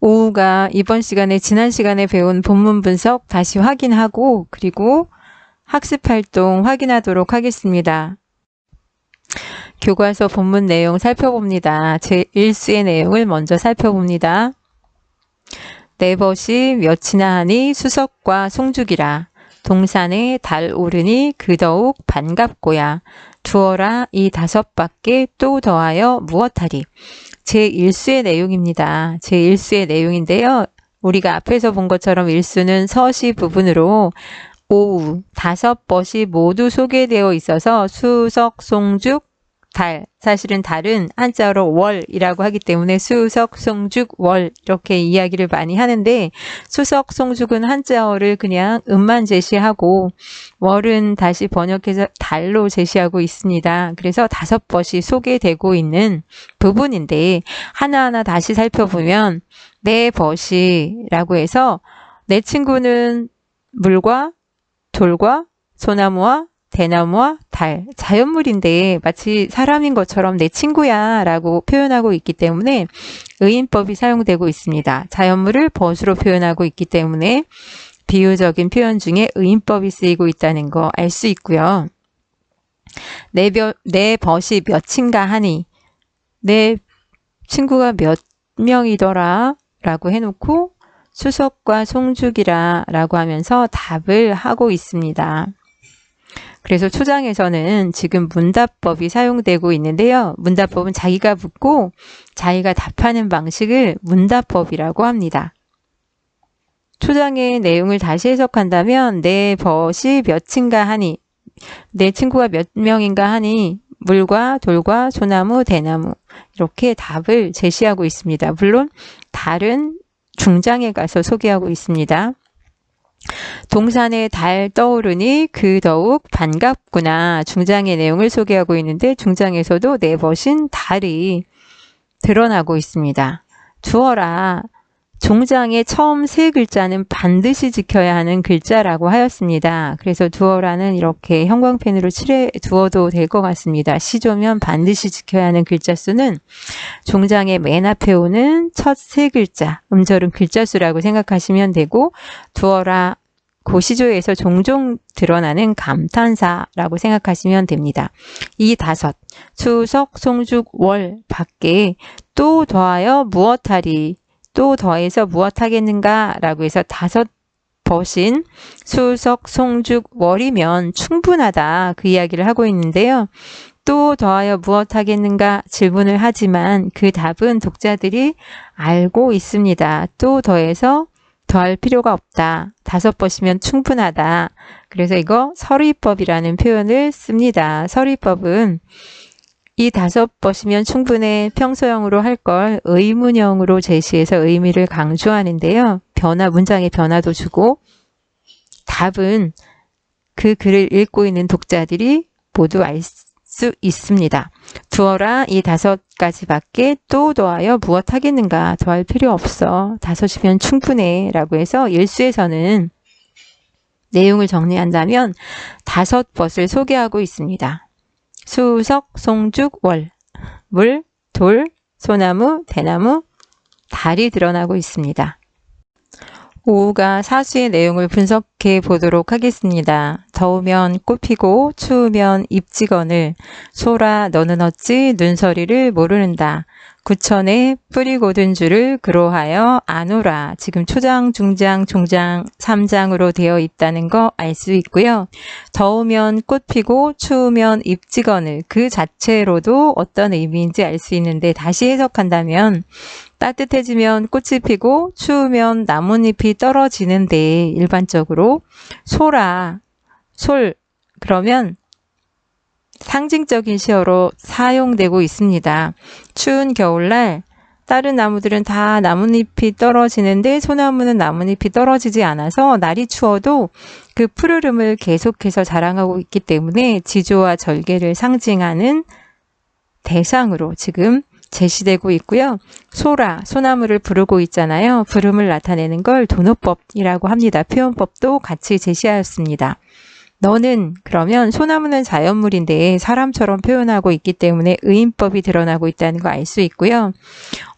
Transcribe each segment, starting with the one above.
오후가 이번 시간에 지난 시간에 배운 본문 분석 다시 확인하고 그리고 학습활동 확인하도록 하겠습니다. 교과서 본문 내용 살펴봅니다. 제1수의 내용을 먼저 살펴봅니다. 네 벗이 몇이나 하니 수석과 송죽이라. 동산에 달 오르니 그더욱 반갑고야. 두어라 이 다섯 밖에 또 더하여 무엇하리. 제1수의 내용입니다. 제1수의 내용인데요. 우리가 앞에서 본 것처럼 1수는 서시 부분으로 오후 다섯 벗이 모두 소개되어 있어서 수석, 송죽, 달. 사실은 달은 한자어로 월이라고 하기 때문에 수석, 송죽, 월 이렇게 이야기를 많이 하는데 수석, 송죽은 한자어를 그냥 음만 제시하고 월은 다시 번역해서 달로 제시하고 있습니다. 그래서 다섯 벗이 소개되고 있는 부분인데 하나하나 다시 살펴보면 네 벗이라고 해서 내 친구는 물과 돌과 소나무와 대나무와 달, 자연물인데 마치 사람인 것처럼 내 친구야 라고 표현하고 있기 때문에 의인법이 사용되고 있습니다. 자연물을 벗으로 표현하고 있기 때문에 비유적인 표현 중에 의인법이 쓰이고 있다는 거 알 수 있고요. 내 벗이 몇인가 하니 내 친구가 몇 명이더라 라고 해놓고 수석과 송죽이라 라고 하면서 답을 하고 있습니다. 그래서 초장에서는 지금 문답법이 사용되고 있는데요. 문답법은 자기가 묻고 자기가 답하는 방식을 문답법이라고 합니다. 초장의 내용을 다시 해석한다면 내 벗이 몇인가 하니 내 친구가 몇 명인가 하니 물과 돌과 소나무, 대나무 이렇게 답을 제시하고 있습니다. 물론 달은 중장에 가서 소개하고 있습니다. 동산에 달 떠오르니 그더욱 반갑구나. 중장의 내용을 소개하고 있는데 중장에서도 네 벗인 달이 드러나고 있습니다. 두어라. 종장의 처음 세 글자는 반드시 지켜야 하는 글자라고 하였습니다. 그래서 두어라는 이렇게 형광펜으로 칠해 두어도 될 것 같습니다. 시조면 반드시 지켜야 하는 글자 수는 종장의 맨 앞에 오는 첫 세 글자, 음절은 글자 수라고 생각하시면 되고 두어라 고시조에서 종종 드러나는 감탄사라고 생각하시면 됩니다. 이 다섯, 수석, 송죽, 월 밖에 또 더하여 무엇하리 또 더해서 무엇하겠는가 라고 해서 다섯 벗인 수석, 송죽, 월이면 충분하다 그 이야기를 하고 있는데요. 또 더하여 무엇하겠는가 질문을 하지만 그 답은 독자들이 알고 있습니다. 또 더해서 더할 필요가 없다. 다섯 벗이면 충분하다. 그래서 이거 서리법이라는 표현을 씁니다. 서리법은 이 다섯 벗이면 충분해 평소형으로 할 걸 의문형으로 제시해서 의미를 강조하는데요. 문장의 변화도 주고 답은 그 글을 읽고 있는 독자들이 모두 알 수 있습니다. 두어라 이 다섯 가지밖에 또 더하여 무엇 하겠는가 더할 필요 없어. 다섯이면 충분해 라고 해서 일수에서는 내용을 정리한다면 다섯 벗을 소개하고 있습니다. 수석, 송죽, 월, 물, 돌, 소나무, 대나무, 달이 드러나고 있습니다. 오후가 사수의 내용을 분석해 보도록 하겠습니다. 더우면 꽃 피고 추우면 잎지거늘 소라 너는 어찌 눈서리를 모르는다. 구천에 뿌리 고든 줄을 그로하여 아노라. 지금 초장, 중장, 종장, 3장으로 되어 있다는 거 알 수 있고요. 더우면 꽃 피고 추우면 잎지거늘 그 자체로도 어떤 의미인지 알 수 있는데 다시 해석한다면 따뜻해지면 꽃이 피고 추우면 나뭇잎이 떨어지는데 일반적으로 소라, 솔 그러면 상징적인 시어로 사용되고 있습니다. 추운 겨울날 다른 나무들은 다 나뭇잎이 떨어지는데 소나무는 나뭇잎이 떨어지지 않아서 날이 추워도 그 푸르름을 계속해서 자랑하고 있기 때문에 지조와 절개를 상징하는 대상으로 지금 제시되고 있고요. 소나무를 부르고 있잖아요. 부름을 나타내는 걸 도노법이라고 합니다. 표현법도 같이 제시하였습니다. 너는 그러면 소나무는 자연물인데 사람처럼 표현하고 있기 때문에 의인법이 드러나고 있다는 거 알 수 있고요.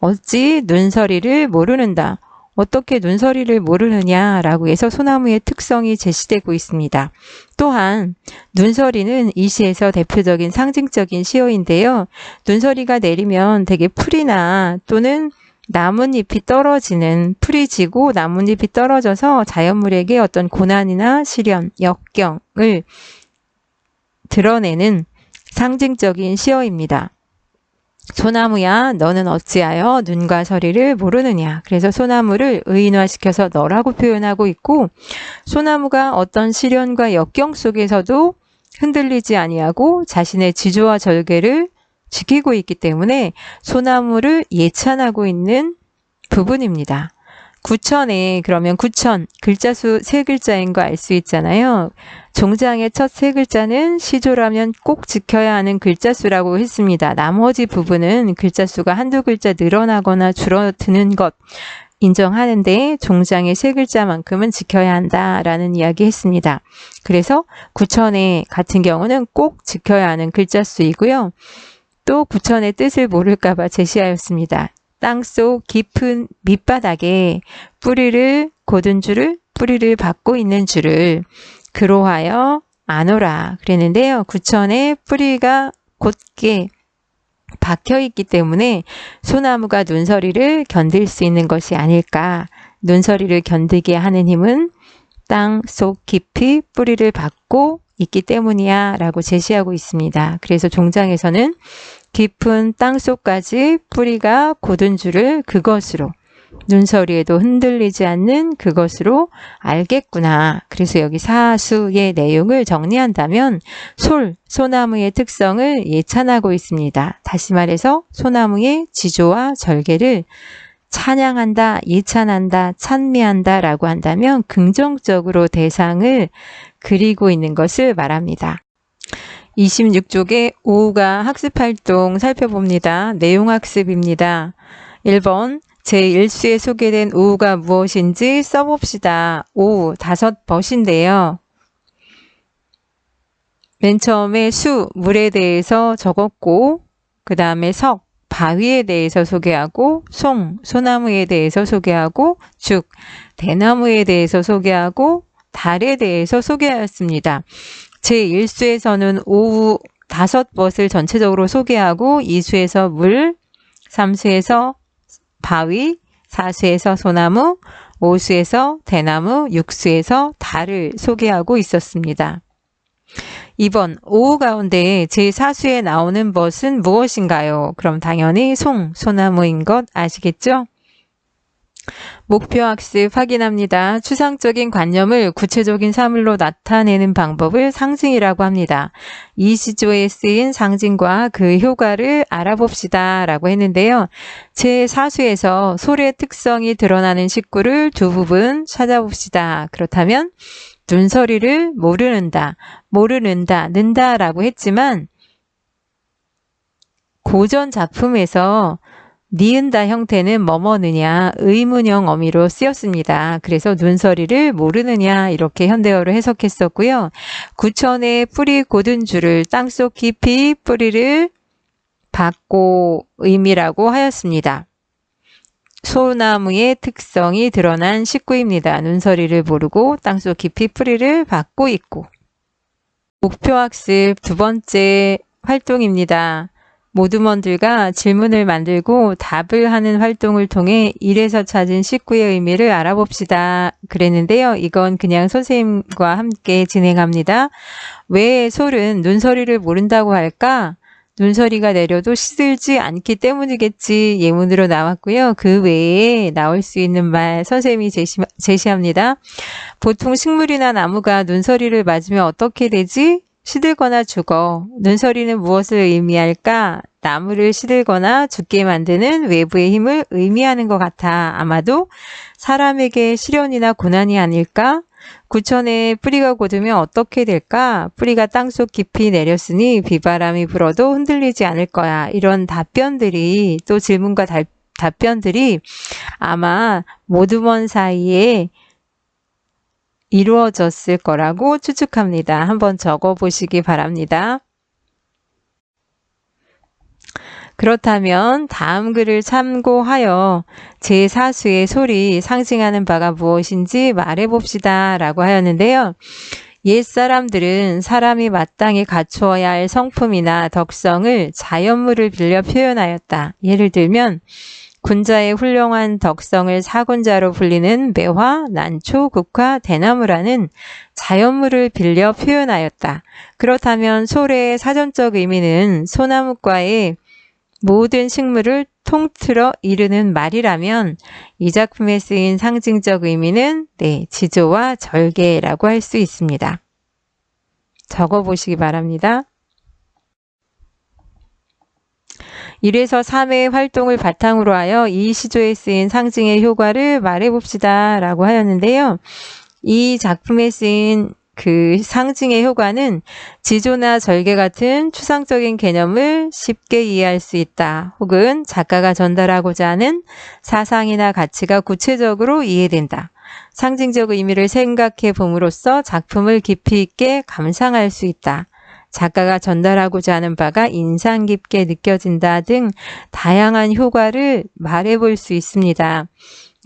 어찌 눈서리를 모르는다. 어떻게 눈서리를 모르느냐라고 해서 소나무의 특성이 제시되고 있습니다. 또한 눈서리는 이 시에서 대표적인 상징적인 시어인데요. 눈서리가 내리면 되게 풀이나 또는 나뭇잎이 떨어지는, 풀이 지고 나뭇잎이 떨어져서 자연물에게 어떤 고난이나 시련, 역경을 드러내는 상징적인 시어입니다. 소나무야 너는 어찌하여 눈과 서리를 모르느냐. 그래서 소나무를 의인화시켜서 너라고 표현하고 있고, 소나무가 어떤 시련과 역경 속에서도 흔들리지 아니하고 자신의 지조와 절개를 지키고 있기 때문에 소나무를 예찬하고 있는 부분입니다. 구천에 그러면 구천 글자 수 3글자인 거 알 수 있잖아요. 종장의 첫 3글자는 시조라면 꼭 지켜야 하는 글자 수라고 했습니다. 나머지 부분은 글자 수가 한두 글자 늘어나거나 줄어드는 것 인정하는데 종장의 3글자만큼은 지켜야 한다라는 이야기 했습니다. 그래서 구천에 같은 경우는 꼭 지켜야 하는 글자 수이고요. 또 구천의 뜻을 모를까봐 제시하였습니다. 땅속 깊은 밑바닥에 뿌리를 곧은 줄을, 뿌리를 받고 있는 줄을 그로하여 아노라 그랬는데요. 구천에 뿌리가 곧게 박혀 있기 때문에 소나무가 눈서리를 견딜 수 있는 것이 아닐까. 눈서리를 견디게 하는 힘은 땅속 깊이 뿌리를 받고 있기 때문이야 라고 제시하고 있습니다. 그래서 종장에서는 깊은 땅속까지 뿌리가 곧은 줄을 그것으로, 눈서리에도 흔들리지 않는 그것으로 알겠구나. 그래서 여기 사수의 내용을 정리한다면 소나무의 특성을 예찬하고 있습니다. 다시 말해서 소나무의 지조와 절개를 찬양한다, 예찬한다, 찬미한다 라고 한다면 긍정적으로 대상을 그리고 있는 것을 말합니다. 26쪽의 오후가 학습활동 살펴봅니다. 내용학습입니다. 1번 제1수에 소개된 오후가 무엇인지 써봅시다. 오후 5벗인데요. 맨 처음에 수, 물에 대해서 적었고 그 다음에 석, 바위에 대해서 소개하고 송, 소나무에 대해서 소개하고 죽, 대나무에 대해서 소개하고 달에 대해서 소개하였습니다. 제1수에서는 오후 5벗을 전체적으로 소개하고 2수에서 물, 3수에서 바위, 4수에서 소나무, 5수에서 대나무, 6수에서 달을 소개하고 있었습니다. 2번 오후 가운데 제4수에 나오는 벗은 무엇인가요? 그럼 당연히 소나무인 것 아시겠죠? 목표 학습 확인합니다. 추상적인 관념을 구체적인 사물로 나타내는 방법을 상징이라고 합니다. 이 시조에 쓰인 상징과 그 효과를 알아봅시다 라고 했는데요. 제4수에서 솔의 특성이 드러나는 식구를 두 부분 찾아봅시다. 그렇다면 눈서리를 모르는다, 는다라고 했지만 고전 작품에서 니은다 형태는 뭐뭐느냐 의문형 어미로 쓰였습니다. 그래서 눈서리를 모르느냐 이렇게 현대어로 해석했었고요. 구천에 뿌리 곧은 줄을 땅속 깊이 뿌리를 받고 의미라고 하였습니다. 소나무의 특성이 드러난 식구입니다. 눈서리를 모르고 땅속 깊이 뿌리를 받고 있고. 목표학습 두 번째 활동입니다. 모두먼들과 질문을 만들고 답을 하는 활동을 통해 일에서 찾은 식구의 의미를 알아봅시다. 그랬는데요. 이건 그냥 선생님과 함께 진행합니다. 왜 솔은 눈서리를 모른다고 할까? 눈서리가 내려도 시들지 않기 때문이겠지 예문으로 나왔고요. 그 외에 나올 수 있는 말 선생님이 제시합니다. 보통 식물이나 나무가 눈서리를 맞으면 어떻게 되지? 시들거나 죽어. 눈서리는 무엇을 의미할까? 나무를 시들거나 죽게 만드는 외부의 힘을 의미하는 것 같아. 아마도 사람에게 시련이나 고난이 아닐까? 구천에 뿌리가 곧으면 어떻게 될까? 뿌리가 땅속 깊이 내렸으니 비바람이 불어도 흔들리지 않을 거야. 이런 답변들이 또 질문과 답변들이 아마 모두먼 사이에 이루어졌을 거라고 추측합니다. 한번 적어 보시기 바랍니다. 그렇다면 다음 글을 참고하여 제4수의 소리 상징하는 바가 무엇인지 말해봅시다 라고 하였는데요. 옛사람들은 사람이 마땅히 갖추어야 할 성품이나 덕성을 자연물을 빌려 표현하였다. 예를 들면 군자의 훌륭한 덕성을 사군자로 불리는 매화, 난초, 국화, 대나무라는 자연물을 빌려 표현하였다. 그렇다면 소래의 사전적 의미는 소나무과의 모든 식물을 통틀어 이르는 말이라면 이 작품에 쓰인 상징적 의미는 지조와 절개라고 할 수 있습니다. 적어보시기 바랍니다. 1에서 3회의 활동을 바탕으로 하여 이 시조에 쓰인 상징의 효과를 말해봅시다 라고 하였는데요. 이 작품에 쓰인 그 상징의 효과는 지조나 절개 같은 추상적인 개념을 쉽게 이해할 수 있다. 혹은 작가가 전달하고자 하는 사상이나 가치가 구체적으로 이해된다. 상징적 의미를 생각해 봄으로써 작품을 깊이 있게 감상할 수 있다. 작가가 전달하고자 하는 바가 인상 깊게 느껴진다 등 다양한 효과를 말해볼 수 있습니다.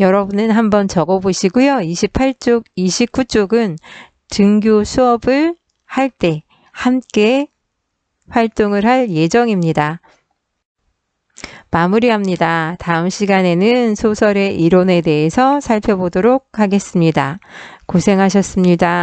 여러분은 한번 적어보시고요. 28쪽, 29쪽은 등교 수업을 할 때 함께 활동을 할 예정입니다. 마무리합니다. 다음 시간에는 소설의 이론에 대해서 살펴보도록 하겠습니다. 고생하셨습니다.